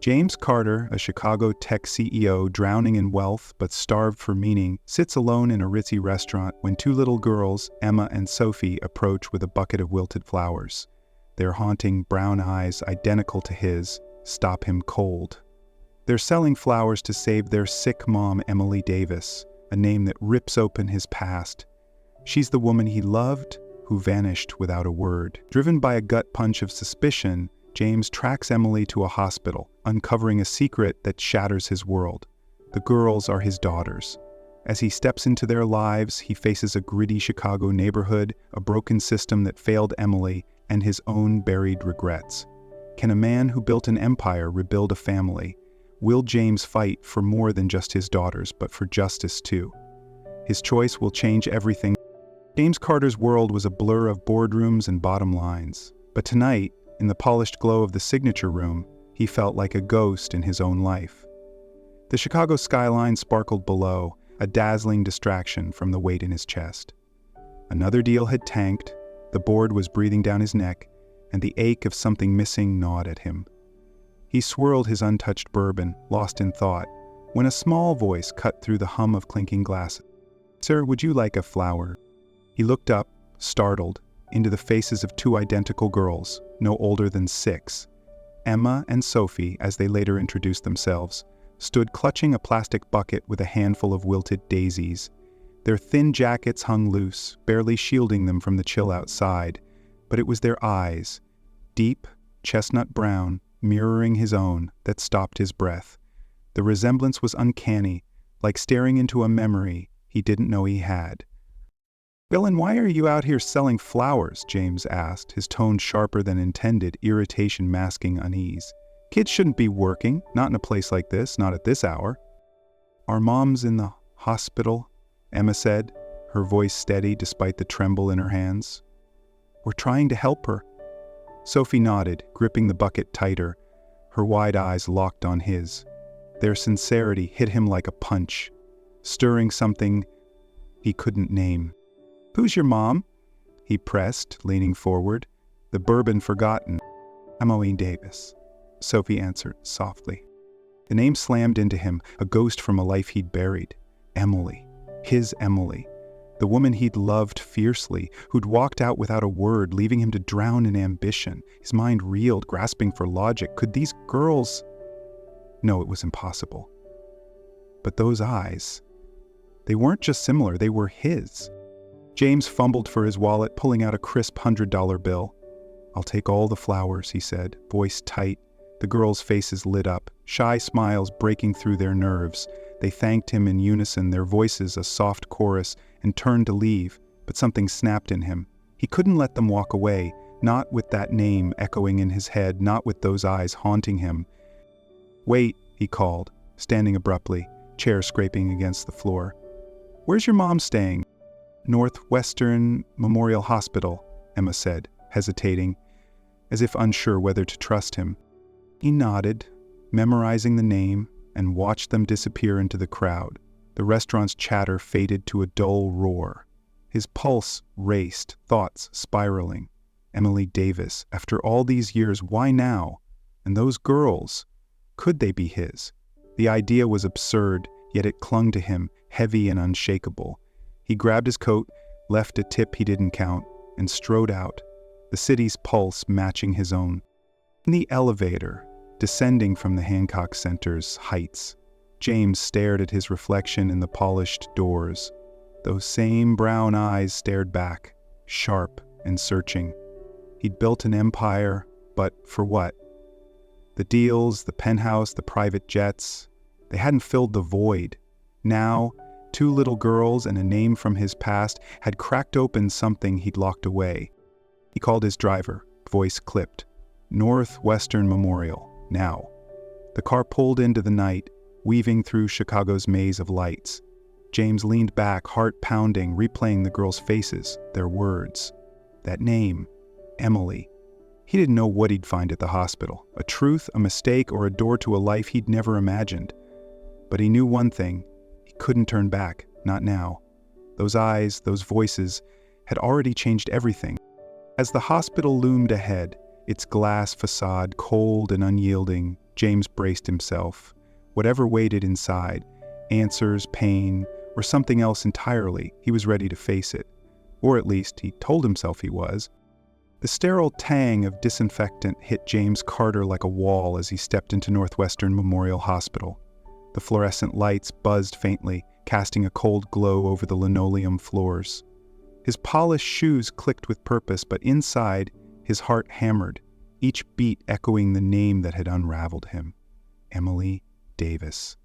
James Carter, a Chicago tech CEO drowning in wealth but starved for meaning, sits alone in a ritzy restaurant when two little girls, Emma and Sophie, approach with a bucket of wilted flowers. Their haunting brown eyes, identical to his, stop him cold. They're selling flowers to save their sick mom, Emily Davis, a name that rips open his past. She's the woman he loved, who vanished without a word. Driven by a gut punch of suspicion, James tracks Emily to a hospital, uncovering a secret that shatters his world. The girls are his daughters. As he steps into their lives, he faces a gritty Chicago neighborhood, a broken system that failed Emily, and his own buried regrets. Can a man who built an empire rebuild a family? Will James fight for more than just his daughters, but for justice too? His choice will change everything. James Carter's world was a blur of boardrooms and bottom lines. But tonight, in the polished glow of the signature room, he felt like a ghost in his own life. The Chicago skyline sparkled below, a dazzling distraction from the weight in his chest. Another deal had tanked, the board was breathing down his neck, and the ache of something missing gnawed at him. He swirled his untouched bourbon, lost in thought, when a small voice cut through the hum of clinking glasses. "Sir, would you like a flower?" He looked up, startled, into the faces of two identical girls, no older than 6. Emma and Sophie, as they later introduced themselves, stood clutching a plastic bucket with a handful of wilted daisies. Their thin jackets hung loose, barely shielding them from the chill outside, but it was their eyes, deep, chestnut brown, mirroring his own, that stopped his breath. The resemblance was uncanny, like staring into a memory he didn't know he had. "Bill, and why are you out here selling flowers?" James asked, his tone sharper than intended, irritation masking unease. "Kids shouldn't be working, not in a place like this, not at this hour." "Our mom's in the hospital," Emma said, her voice steady despite the tremble in her hands. "We're trying to help her." Sophie nodded, gripping the bucket tighter, her wide eyes locked on his. Their sincerity hit him like a punch, stirring something he couldn't name. "Who's your mom?" he pressed, leaning forward, the bourbon forgotten. "Emily Davis," Sophie answered softly. The name slammed into him, a ghost from a life he'd buried. Emily. His Emily. The woman he'd loved fiercely, who'd walked out without a word, leaving him to drown in ambition. His mind reeled, grasping for logic. Could these girls... No, it was impossible. But those eyes... They weren't just similar, they were his. James fumbled for his wallet, pulling out a crisp $100 bill. "I'll take all the flowers," he said, voice tight. The girls' faces lit up, shy smiles breaking through their nerves. They thanked him in unison, their voices a soft chorus, and turned to leave, but something snapped in him. He couldn't let them walk away, not with that name echoing in his head, not with those eyes haunting him. "Wait," he called, standing abruptly, chair scraping against the floor. "Where's your mom staying?" "Northwestern Memorial Hospital," Emma said, hesitating, as if unsure whether to trust him. He nodded, memorizing the name, and watched them disappear into the crowd. The restaurant's chatter faded to a dull roar. His pulse raced, thoughts spiraling. Emily Davis, after all these years, why now? And those girls, could they be his? The idea was absurd, yet it clung to him, heavy and unshakable. He grabbed his coat, left a tip he didn't count, and strode out, the city's pulse matching his own. In the elevator, descending from the Hancock Center's heights, James stared at his reflection in the polished doors. Those same brown eyes stared back, sharp and searching. He'd built an empire, but for what? The deals, the penthouse, the private jets, they hadn't filled the void. Now, 2 little girls and a name from his past had cracked open something he'd locked away. He called his driver, voice clipped. Northwestern Memorial, now. The car pulled into the night, weaving through Chicago's maze of lights. James leaned back, heart pounding, replaying the girls' faces, their words. That name, Emily. He didn't know what he'd find at the hospital, a truth, a mistake, or a door to a life he'd never imagined. But he knew one thing. He couldn't turn back, not now. Those eyes, those voices, had already changed everything. As the hospital loomed ahead, its glass facade cold and unyielding, James braced himself. Whatever waited inside, answers, pain, or something else entirely, he was ready to face it. Or at least, he told himself he was. The sterile tang of disinfectant hit James Carter like a wall as he stepped into Northwestern Memorial Hospital. The fluorescent lights buzzed faintly, casting a cold glow over the linoleum floors. His polished shoes clicked with purpose, but inside, his heart hammered, each beat echoing the name that had unraveled him. Emily Davis.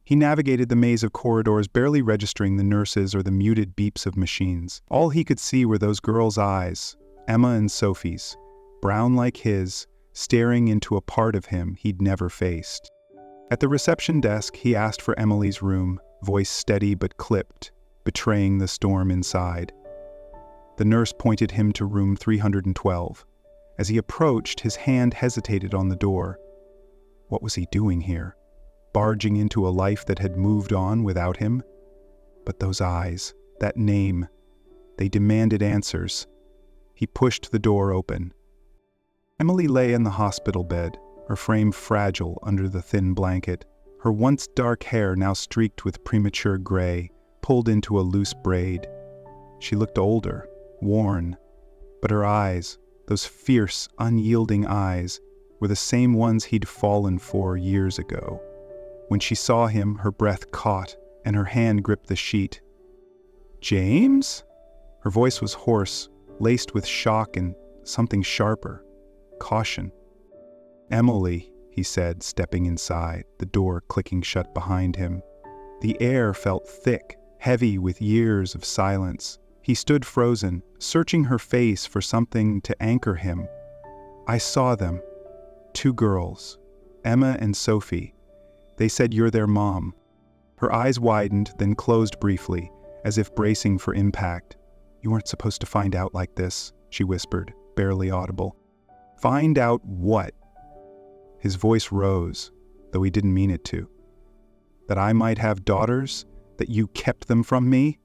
He navigated the maze of corridors, barely registering the nurses or the muted beeps of machines. All he could see were those girls' eyes, Emma and Sophie's, brown like his, staring into a part of him he'd never faced. At the reception desk, he asked for Emily's room, voice steady but clipped, betraying the storm inside. The nurse pointed him to room 312. As he approached, his hand hesitated on the door. What was he doing here? Barging into a life that had moved on without him? But those eyes, that name, they demanded answers. He pushed the door open. Emily lay in the hospital bed, her frame fragile under the thin blanket, her once dark hair now streaked with premature gray, pulled into a loose braid. She looked older, worn, but her eyes, those fierce, unyielding eyes, were the same ones he'd fallen for years ago. When she saw him, her breath caught, and her hand gripped the sheet. "James?" Her voice was hoarse, laced with shock and something sharper, caution. "Emily," he said, stepping inside, the door clicking shut behind him. The air felt thick, heavy with years of silence. He stood frozen, searching her face for something to anchor him. "I saw them. 2 girls, Emma and Sophie. They said you're their mom." Her eyes widened, then closed briefly, as if bracing for impact. "You weren't supposed to find out like this," she whispered, barely audible. "Find out what?" His voice rose, though he didn't mean it to. "That I might have daughters? That you kept them from me?"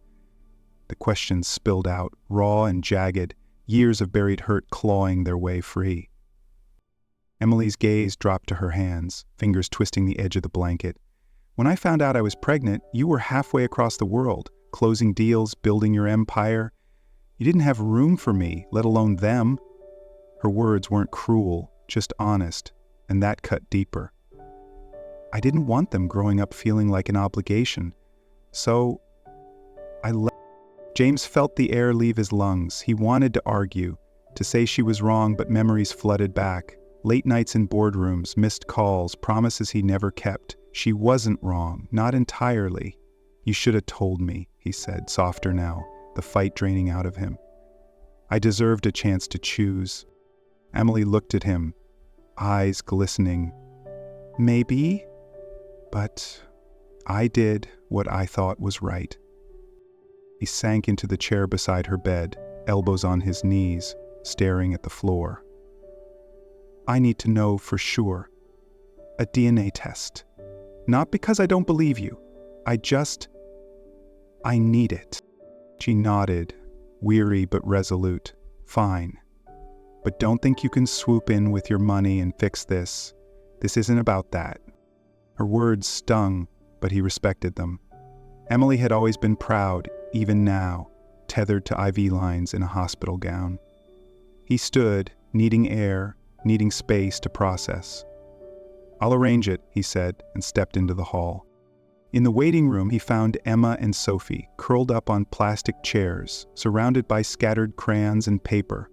The questions spilled out, raw and jagged, years of buried hurt clawing their way free. Emily's gaze dropped to her hands, fingers twisting the edge of the blanket. "When I found out I was pregnant, you were halfway across the world, closing deals, building your empire. You didn't have room for me, let alone them." Her words weren't cruel, just honest, and that cut deeper. "I didn't want them growing up feeling like an obligation. So I let..." James felt the air leave his lungs. He wanted to argue, to say she was wrong, but memories flooded back. Late nights in boardrooms, missed calls, promises he never kept. She wasn't wrong, not entirely. "You should have told me," he said, softer now, the fight draining out of him. "I deserved a chance to choose." Emily looked at him, eyes glistening. "Maybe, but I did what I thought was right." He sank into the chair beside her bed, elbows on his knees, staring at the floor. "I need to know for sure. A DNA test. Not because I don't believe you. I need it." She nodded, weary but resolute. "Fine. But don't think you can swoop in with your money and fix this. This isn't about that." Her words stung, but he respected them. Emily had always been proud, even now, tethered to IV lines in a hospital gown. He stood, needing air, needing space to process. "I'll arrange it," he said, and stepped into the hall. In the waiting room, he found Emma and Sophie, curled up on plastic chairs, surrounded by scattered crayons and paper.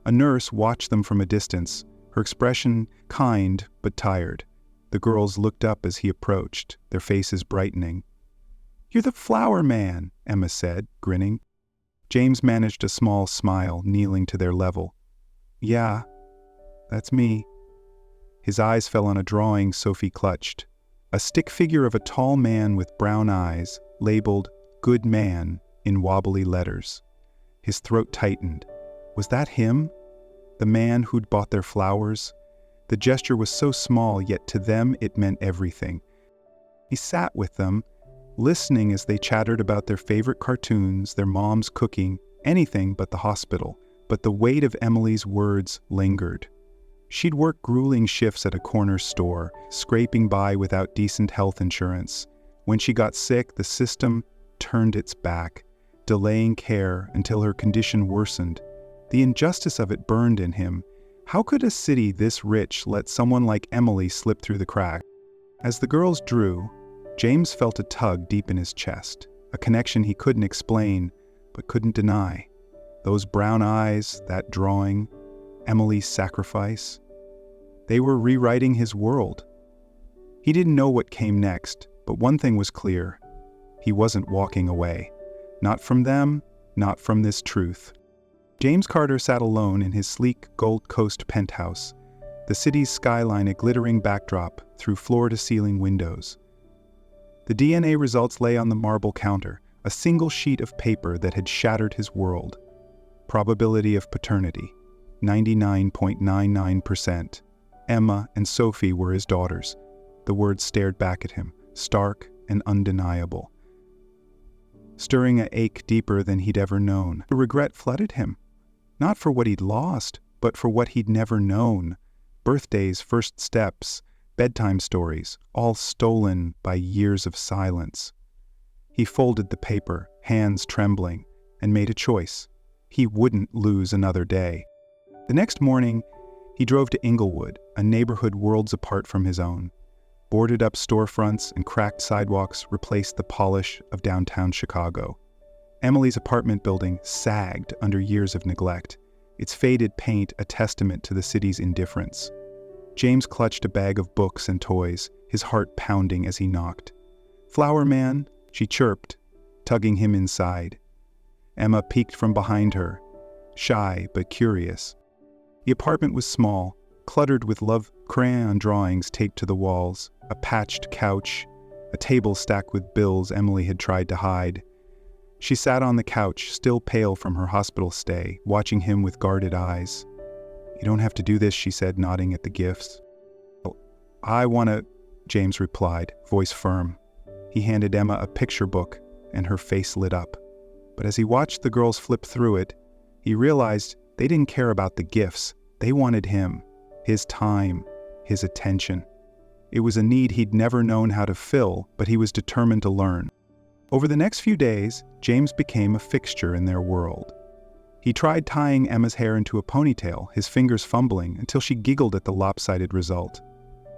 A nurse watched them from a distance, her expression kind but tired. The girls looked up as he approached, their faces brightening. "You're the flower man," Emma said, grinning. James managed a small smile, kneeling to their level. "Yeah, that's me." His eyes fell on a drawing Sophie clutched. A stick figure of a tall man with brown eyes, labeled "Good Man" in wobbly letters. His throat tightened. Was that him? The man who'd bought their flowers? The gesture was so small, yet to them it meant everything. He sat with them, listening as they chattered about their favorite cartoons, their mom's cooking, anything but the hospital. But the weight of Emily's words lingered. She'd worked grueling shifts at a corner store, scraping by without decent health insurance. When she got sick, the system turned its back, delaying care until her condition worsened. The injustice of it burned in him. How could a city this rich let someone like Emily slip through the cracks? As the girls drew, James felt a tug deep in his chest, a connection he couldn't explain, but couldn't deny. Those brown eyes, that drawing, Emily's sacrifice. They were rewriting his world. He didn't know what came next, but one thing was clear. He wasn't walking away. Not from them, not from this truth. James Carter sat alone in his sleek Gold Coast penthouse, the city's skyline a glittering backdrop through floor-to-ceiling windows. The DNA results lay on the marble counter, a single sheet of paper that had shattered his world. Probability of paternity, 99.99%. Emma and Sophie were his daughters. The words stared back at him, stark and undeniable, stirring an ache deeper than he'd ever known. The regret flooded him, not for what he'd lost, but for what he'd never known. Birthdays, first steps, bedtime stories, all stolen by years of silence. He folded the paper, hands trembling, and made a choice. He wouldn't lose another day. The next morning, he drove to Inglewood, a neighborhood worlds apart from his own. Boarded up storefronts and cracked sidewalks replaced the polish of downtown Chicago. Emily's apartment building sagged under years of neglect, its faded paint a testament to the city's indifference. James clutched a bag of books and toys, his heart pounding as he knocked. "Flower man," she chirped, tugging him inside. Emma peeked from behind her, shy but curious. The apartment was small, cluttered with love crayon drawings taped to the walls, a patched couch, a table stacked with bills Emily had tried to hide. She sat on the couch, still pale from her hospital stay, watching him with guarded eyes. "You don't have to do this," she said, nodding at the gifts. "I want to," James replied, voice firm. He handed Emma a picture book, and her face lit up. But as he watched the girls flip through it, he realized they didn't care about the gifts. They wanted him, his time, his attention. It was a need he'd never known how to fill, but he was determined to learn. Over the next few days, James became a fixture in their world. He tried tying Emma's hair into a ponytail, his fingers fumbling, until she giggled at the lopsided result.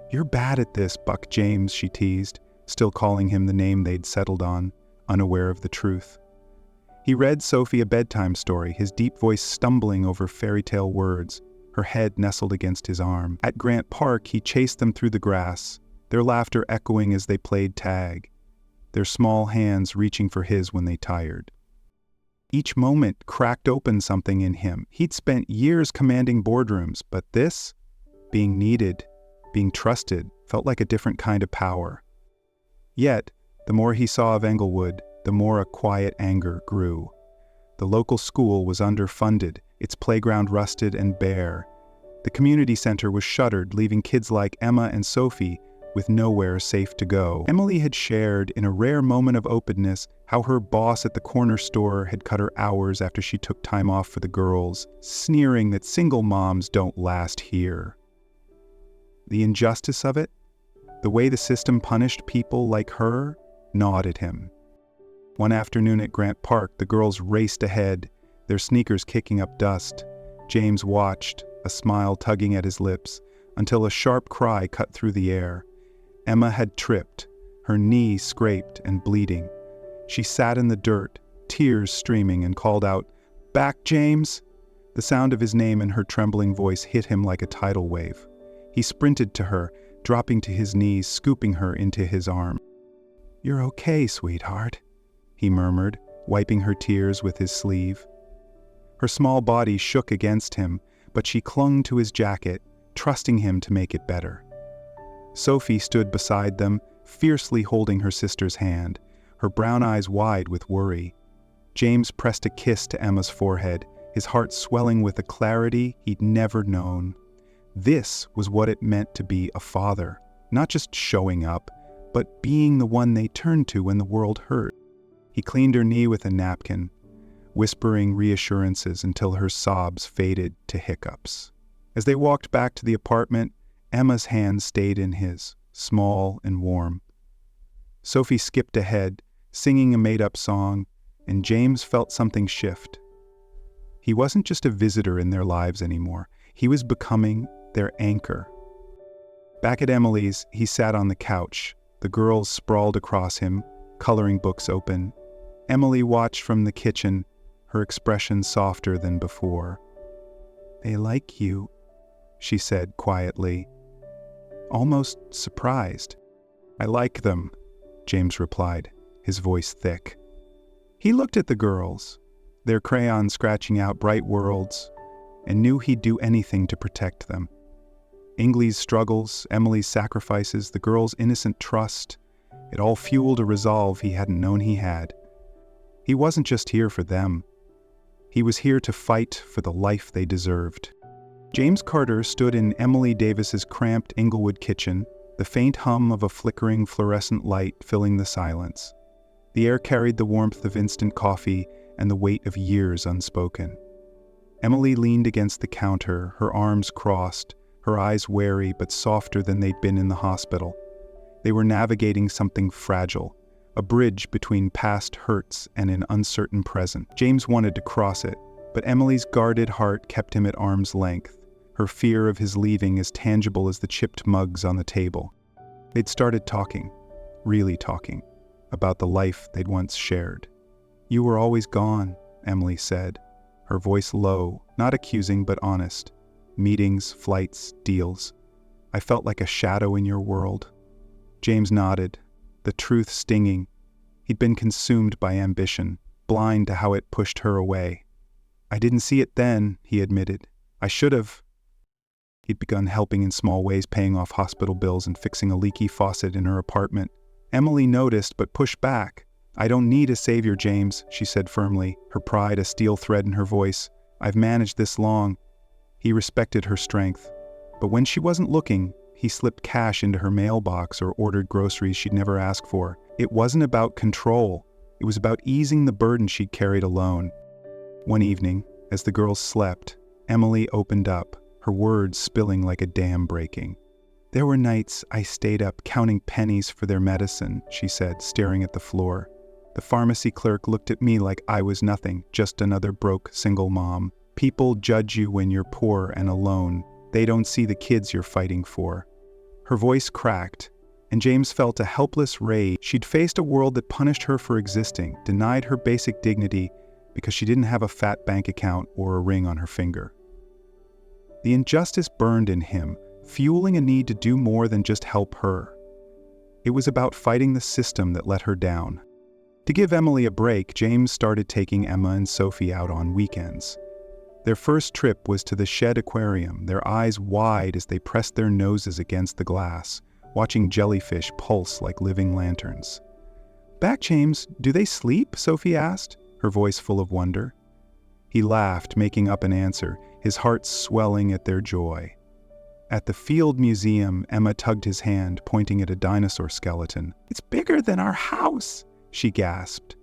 "You're bad at this, Buck James," she teased, still calling him the name they'd settled on, unaware of the truth. He read Sophie a bedtime story, his deep voice stumbling over fairy tale words, her head nestled against his arm. At Grant Park, he chased them through the grass, their laughter echoing as they played tag, their small hands reaching for his when they tired. Each moment cracked open something in him. He'd spent years commanding boardrooms, but this, being needed, being trusted, felt like a different kind of power. Yet, the more he saw of Englewood, the more a quiet anger grew. The local school was underfunded, its playground rusted and bare. The community center was shuttered, leaving kids like Emma and Sophie with nowhere safe to go. Emily had shared, in a rare moment of openness, how her boss at the corner store had cut her hours after she took time off for the girls, sneering that single moms don't last here. The injustice of it, the way the system punished people like her, gnawed at him. One afternoon at Grant Park, the girls raced ahead, their sneakers kicking up dust. James watched, a smile tugging at his lips, until a sharp cry cut through the air. Emma had tripped, her knee scraped and bleeding. She sat in the dirt, tears streaming, and called out, "Back, James!" The sound of his name in her trembling voice hit him like a tidal wave. He sprinted to her, dropping to his knees, scooping her into his arm. "You're okay, sweetheart," he murmured, wiping her tears with his sleeve. Her small body shook against him, but she clung to his jacket, trusting him to make it better. Sophie stood beside them, fiercely holding her sister's hand, her brown eyes wide with worry. James pressed a kiss to Emma's forehead, his heart swelling with a clarity he'd never known. This was what it meant to be a father, not just showing up, but being the one they turned to when the world hurt. He cleaned her knee with a napkin, whispering reassurances until her sobs faded to hiccups. As they walked back to the apartment, Emma's hand stayed in his, small and warm. Sophie skipped ahead, singing a made-up song, and James felt something shift. He wasn't just a visitor in their lives anymore. He was becoming their anchor. Back at Emily's, he sat on the couch, the girls sprawled across him, coloring books open. Emily watched from the kitchen, her expression softer than before. "They like you," she said quietly, almost surprised. "I like them," James replied, his voice thick. He looked at the girls, their crayons scratching out bright worlds, and knew he'd do anything to protect them. Ingley's struggles, Emily's sacrifices, the girls' innocent trust, it all fueled a resolve he hadn't known he had. He wasn't just here for them. He was here to fight for the life they deserved. James Carter stood in Emily Davis's cramped Inglewood kitchen, the faint hum of a flickering fluorescent light filling the silence. The air carried the warmth of instant coffee and the weight of years unspoken. Emily leaned against the counter, her arms crossed, her eyes wary but softer than they'd been in the hospital. They were navigating something fragile, a bridge between past hurts and an uncertain present. James wanted to cross it, but Emily's guarded heart kept him at arm's length, her fear of his leaving as tangible as the chipped mugs on the table. They'd started talking, really talking, about the life they'd once shared. "You were always gone," Emily said, her voice low, not accusing but honest. "Meetings, flights, deals. I felt like a shadow in your world." James nodded, the truth stinging. He'd been consumed by ambition, blind to how it pushed her away. "I didn't see it then," he admitted. "I should have." He'd begun helping in small ways, paying off hospital bills and fixing a leaky faucet in her apartment. Emily noticed but pushed back. "I don't need a savior, James," she said firmly, her pride a steel thread in her voice. "I've managed this long." He respected her strength, but when she wasn't looking, he slipped cash into her mailbox or ordered groceries she'd never asked for. It wasn't about control. It was about easing the burden she'd carried alone. One evening, as the girls slept, Emily opened up, her words spilling like a dam breaking. "There were nights I stayed up counting pennies for their medicine," she said, staring at the floor. "The pharmacy clerk looked at me like I was nothing, just another broke single mom. People judge you when you're poor and alone. They don't see the kids you're fighting for." Her voice cracked, and James felt a helpless rage. She'd faced a world that punished her for existing, denied her basic dignity because she didn't have a fat bank account or a ring on her finger. The injustice burned in him, fueling a need to do more than just help her. It was about fighting the system that let her down. To give Emily a break, James started taking Emma and Sophie out on weekends. Their first trip was to the Shed Aquarium, their eyes wide as they pressed their noses against the glass, watching jellyfish pulse like living lanterns. "Back, James, do they sleep?" Sophie asked, her voice full of wonder. He laughed, making up an answer, his heart swelling at their joy. At the Field Museum, Emma tugged his hand, pointing at a dinosaur skeleton. "It's bigger than our house," she gasped.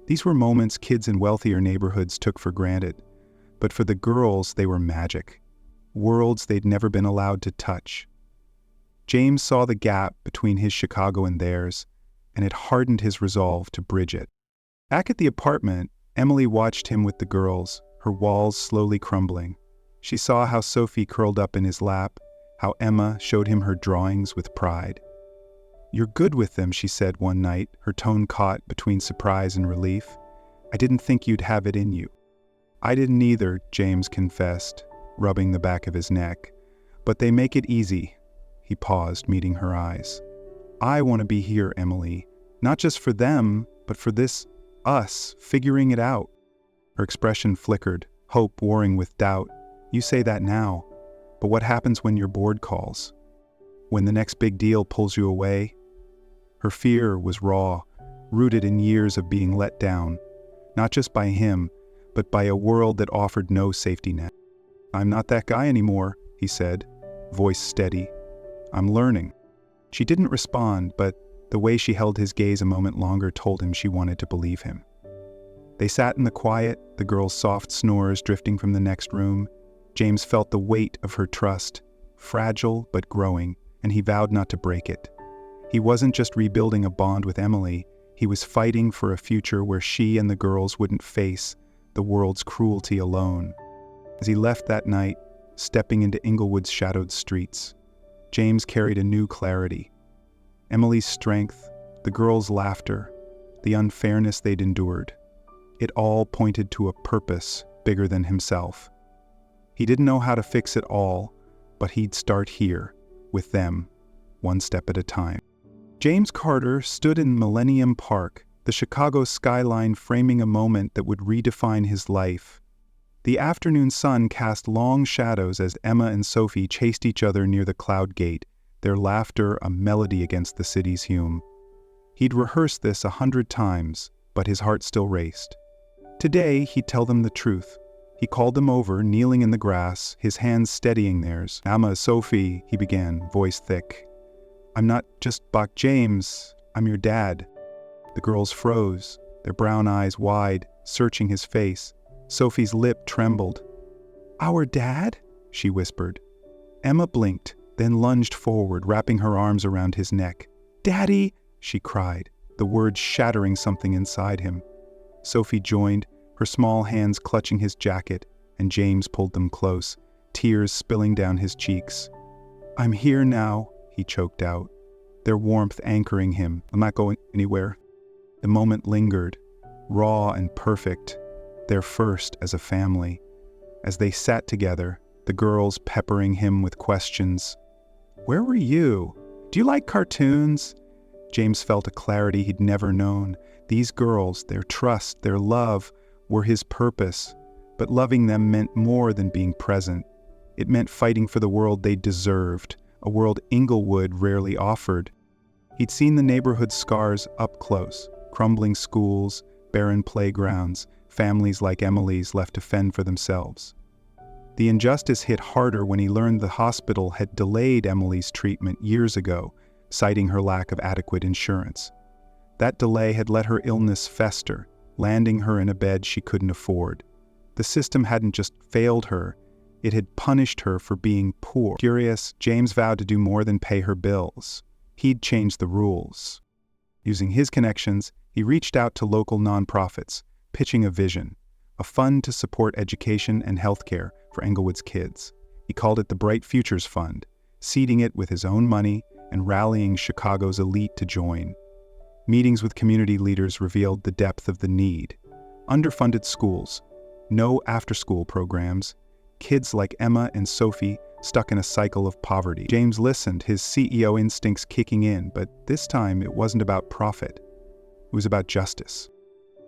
These were moments kids in wealthier neighborhoods took for granted. But for the girls, they were magic. Worlds they'd never been allowed to touch. James saw the gap between his Chicago and theirs, and it hardened his resolve to bridge it. Back at the apartment, Emily watched him with the girls, her walls slowly crumbling. She saw how Sophie curled up in his lap, how Emma showed him her drawings with pride. "You're good with them," she said one night, her tone caught between surprise and relief. "I didn't think you'd have it in you." "I didn't either," James confessed, rubbing the back of his neck. "But they make it easy." He paused, meeting her eyes. "I want to be here, Emily, not just for them, but for this, us, figuring it out." Her expression flickered, hope warring with doubt. "You say that now, but what happens when your board calls? When the next big deal pulls you away?" Her fear was raw, rooted in years of being let down, not just by him, but by a world that offered no safety net. "I'm not that guy anymore," he said, voice steady. "I'm learning." She didn't respond, but the way she held his gaze a moment longer told him she wanted to believe him. They sat in the quiet, the girl's soft snores drifting from the next room. James felt the weight of her trust, fragile but growing, and he vowed not to break it. He wasn't just rebuilding a bond with Emily, he was fighting for a future where she and the girls wouldn't face the world's cruelty alone. As he left that night, stepping into Inglewood's shadowed streets, James carried a new clarity. Emily's strength, the girls' laughter, the unfairness they'd endured, it all pointed to a purpose bigger than himself. He didn't know how to fix it all, but he'd start here, with them, one step at a time. James Carter stood in Millennium Park, the Chicago skyline framing a moment that would redefine his life. The afternoon sun cast long shadows as Emma and Sophie chased each other near the Cloud Gate, their laughter a melody against the city's hume. He'd rehearsed this 100 times, but his heart still raced. Today, he'd tell them the truth. He called them over, kneeling in the grass, his hands steadying theirs. "Emma, Sophie," he began, voice thick. "I'm not just Buck James, I'm your dad." The girls froze, their brown eyes wide, searching his face. Sophie's lip trembled. "Our dad?" she whispered. Emma blinked, then lunged forward, wrapping her arms around his neck. "Daddy!" she cried, the words shattering something inside him. Sophie joined, her small hands clutching his jacket, and James pulled them close, tears spilling down his cheeks. "I'm here now," he choked out, their warmth anchoring him. "I'm not going anywhere." The moment lingered, raw and perfect, their first as a family. As they sat together, the girls peppering him with questions. "Where were you? Do you like cartoons?" James felt a clarity he'd never known. These girls, their trust, their love, were his purpose, but loving them meant more than being present. It meant fighting for the world they deserved, a world Inglewood rarely offered. He'd seen the neighborhood's scars up close, crumbling schools, barren playgrounds, families like Emily's left to fend for themselves. The injustice hit harder when he learned the hospital had delayed Emily's treatment years ago, citing her lack of adequate insurance. That delay had let her illness fester, landing her in a bed she couldn't afford. The system hadn't just failed her, it had punished her for being poor. Curious, James vowed to do more than pay her bills. He'd change the rules. Using his connections, he reached out to local nonprofits, pitching a vision, a fund to support education and healthcare for Englewood's kids. He called it the Bright Futures Fund, seeding it with his own money and rallying Chicago's elite to join. Meetings with community leaders revealed the depth of the need. Underfunded schools, no after-school programs, kids like Emma and Sophie stuck in a cycle of poverty. James listened, his CEO instincts kicking in, but this time it wasn't about profit. It was about justice.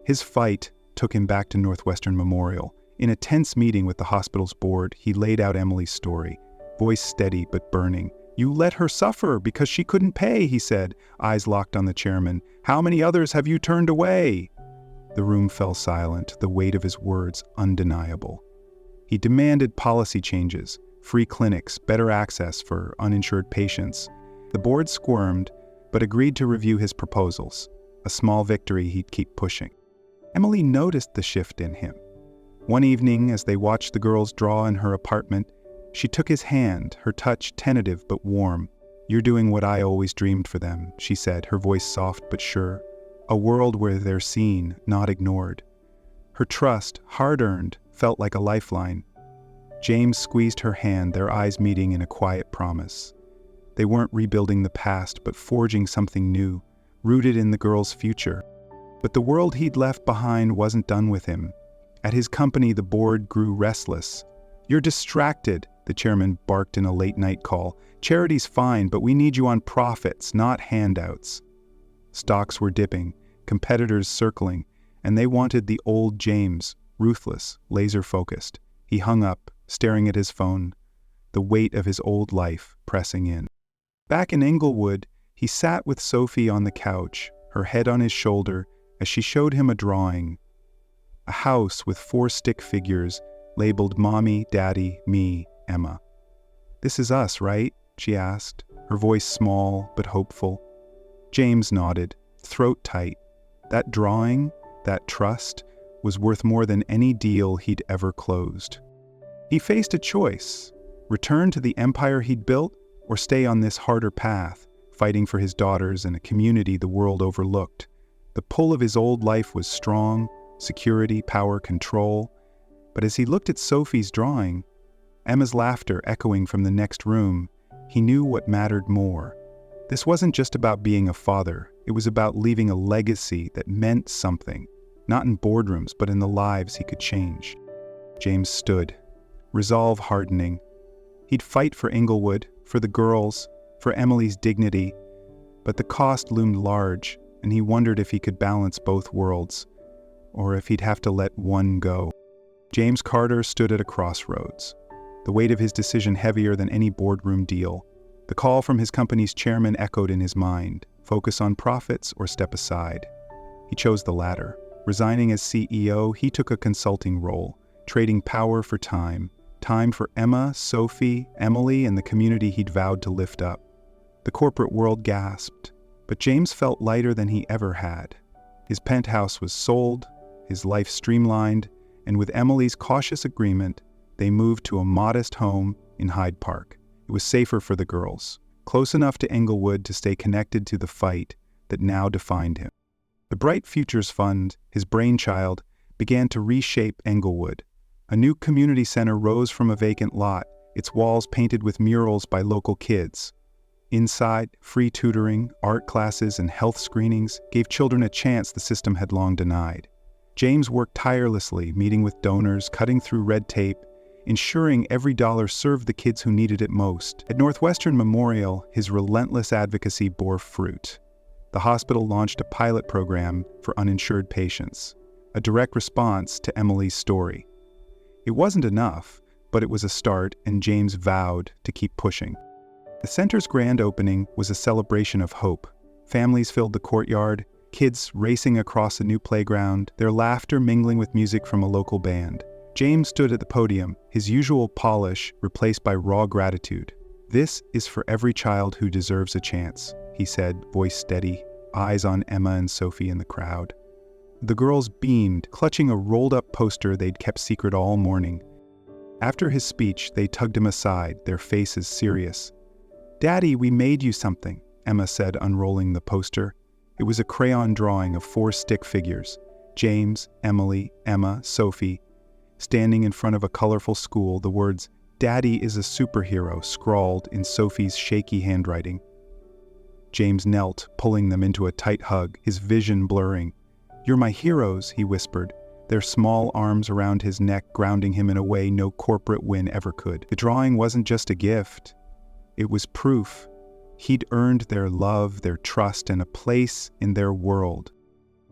His fight took him back to Northwestern Memorial. In a tense meeting with the hospital's board, he laid out Emily's story, voice steady but burning. "You let her suffer because she couldn't pay," he said, eyes locked on the chairman. "How many others have you turned away?" The room fell silent, the weight of his words undeniable. He demanded policy changes, free clinics, better access for uninsured patients. The board squirmed, but agreed to review his proposals, a small victory he'd keep pushing. Emily noticed the shift in him. One evening, as they watched the girls draw in her apartment, she took his hand, her touch tentative but warm. "You're doing what I always dreamed for them," she said, her voice soft but sure. "A world where they're seen, not ignored." Her trust, hard-earned, felt like a lifeline. James squeezed her hand, their eyes meeting in a quiet promise. They weren't rebuilding the past, but forging something new, rooted in the girl's future. But the world he'd left behind wasn't done with him. At his company, the board grew restless. "You're distracted," the chairman barked in a late-night call. "Charity's fine, but we need you on profits, not handouts." Stocks were dipping, competitors circling, and they wanted the old James, ruthless, laser-focused. He hung up, staring at his phone, the weight of his old life pressing in. Back in Inglewood, he sat with Sophie on the couch, her head on his shoulder, as she showed him a drawing. A house with 4 stick figures, labeled Mommy, Daddy, Me, Emma. "This is us, right?" she asked, her voice small but hopeful. James nodded, throat tight. That drawing, that trust, was worth more than any deal he'd ever closed. He faced a choice: return to the empire he'd built, or stay on this harder path, fighting for his daughters and a community the world overlooked. The pull of his old life was strong: security, power, control. But as he looked at Sophie's drawing, Emma's laughter echoing from the next room, he knew what mattered more. This wasn't just about being a father, it was about leaving a legacy that meant something, not in boardrooms, but in the lives he could change. James stood, resolve hardening. He'd fight for Inglewood, for the girls, for Emily's dignity, but the cost loomed large, and he wondered if he could balance both worlds, or if he'd have to let one go. James Carter stood at a crossroads, the weight of his decision heavier than any boardroom deal. The call from his company's chairman echoed in his mind: focus on profits or step aside. He chose the latter. Resigning as CEO, he took a consulting role, trading power for time for Emma, Sophie, Emily, and the community he'd vowed to lift up. The corporate world gasped, but James felt lighter than he ever had. His penthouse was sold, his life streamlined, and with Emily's cautious agreement, they moved to a modest home in Hyde Park. It was safer for the girls, close enough to Inglewood to stay connected to the fight that now defined him. The Bright Futures Fund, his brainchild, began to reshape Inglewood. A new community center rose from a vacant lot, its walls painted with murals by local kids. Inside, free tutoring, art classes, and health screenings gave children a chance the system had long denied. James worked tirelessly, meeting with donors, cutting through red tape, ensuring every dollar served the kids who needed it most. At Northwestern Memorial, his relentless advocacy bore fruit. The hospital launched a pilot program for uninsured patients, a direct response to Emily's story. It wasn't enough, but it was a start, and James vowed to keep pushing. The center's grand opening was a celebration of hope. Families filled the courtyard, kids racing across a new playground, their laughter mingling with music from a local band. James stood at the podium, his usual polish replaced by raw gratitude. "This is for every child who deserves a chance," he said, voice steady, eyes on Emma and Sophie in the crowd. The girls beamed, clutching a rolled-up poster they'd kept secret all morning. After his speech, they tugged him aside, their faces serious. "Daddy, we made you something," Emma said, unrolling the poster. It was a crayon drawing of 4 stick figures: James, Emily, Emma, Sophie. Standing in front of a colorful school, the words, "Daddy is a superhero," scrawled in Sophie's shaky handwriting. James knelt, pulling them into a tight hug, his vision blurring. "You're my heroes," he whispered, their small arms around his neck grounding him in a way no corporate win ever could. The drawing wasn't just a gift. It was proof. He'd earned their love, their trust, and a place in their world.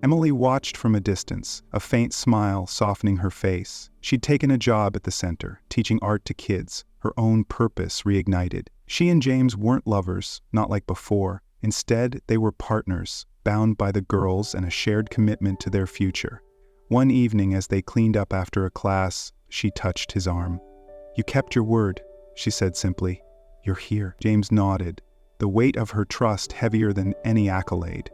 Emily watched from a distance, a faint smile softening her face. She'd taken a job at the center, teaching art to kids, her own purpose reignited. She and James weren't lovers, not like before. Instead, they were partners, bound by the girls and a shared commitment to their future. One evening, as they cleaned up after a class, she touched his arm. "You kept your word," she said simply. "You're here." James nodded, the weight of her trust heavier than any accolade.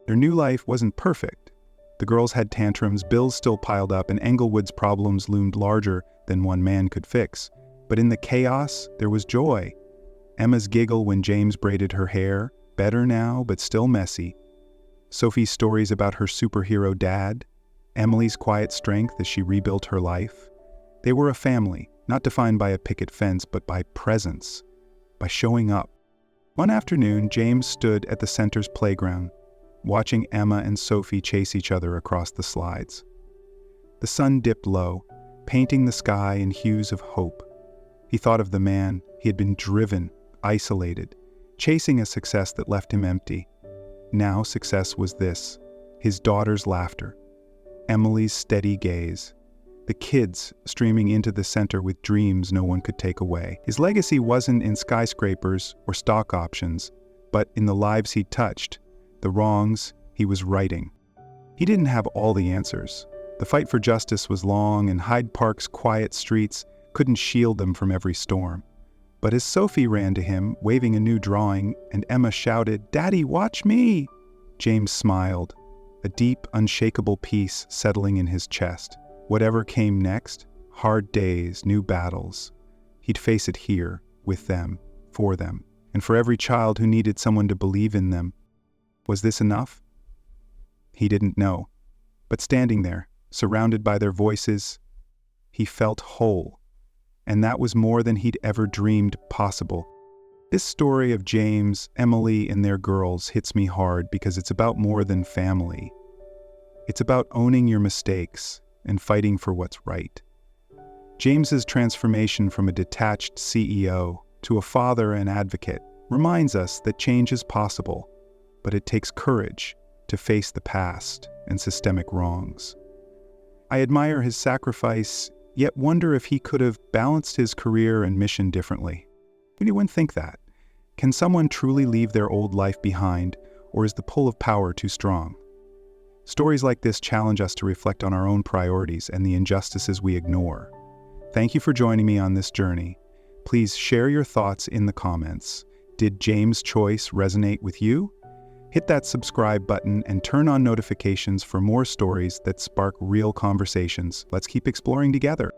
Their new life wasn't perfect. The girls had tantrums, bills still piled up, and Englewood's problems loomed larger than one man could fix. But in the chaos, there was joy. Emma's giggle when James braided her hair, better now, but still messy. Sophie's stories about her superhero dad. Emily's quiet strength as she rebuilt her life. They were a family, not defined by a picket fence, but by presence, by showing up. One afternoon, James stood at the center's playground, watching Emma and Sophie chase each other across the slides. The sun dipped low, painting the sky in hues of hope. He thought of the man he had been driven, isolated, chasing a success that left him empty. Now success was this: his daughter's laughter, Emily's steady gaze, the kids streaming into the center with dreams no one could take away. His legacy wasn't in skyscrapers or stock options, but in the lives he touched, the wrongs he was righting. He didn't have all the answers. The fight for justice was long, and Hyde Park's quiet streets couldn't shield them from every storm. But as Sophie ran to him, waving a new drawing, and Emma shouted, "Daddy, watch me!" James smiled, a deep, unshakable peace settling in his chest. Whatever came next, Hard days, new battles. He'd face it here, with them, for them, and for every child who needed someone to believe in them. Was this enough? He didn't know. But standing there, surrounded by their voices, he felt whole. And that was more than he'd ever dreamed possible. This story of James, Emily, and their girls hits me hard because it's about more than family. It's about owning your mistakes and fighting for what's right. James's transformation from a detached CEO to a father and advocate reminds us that change is possible, but it takes courage to face the past and systemic wrongs. I admire his sacrifice, yet wonder if he could have balanced his career and mission differently. Anyone think that? Can someone truly leave their old life behind, or is the pull of power too strong? Stories like this challenge us to reflect on our own priorities and the injustices we ignore. Thank you for joining me on this journey. Please share your thoughts in the comments. Did James' choice resonate with you? Hit that subscribe button and turn on notifications for more stories that spark real conversations. Let's keep exploring together.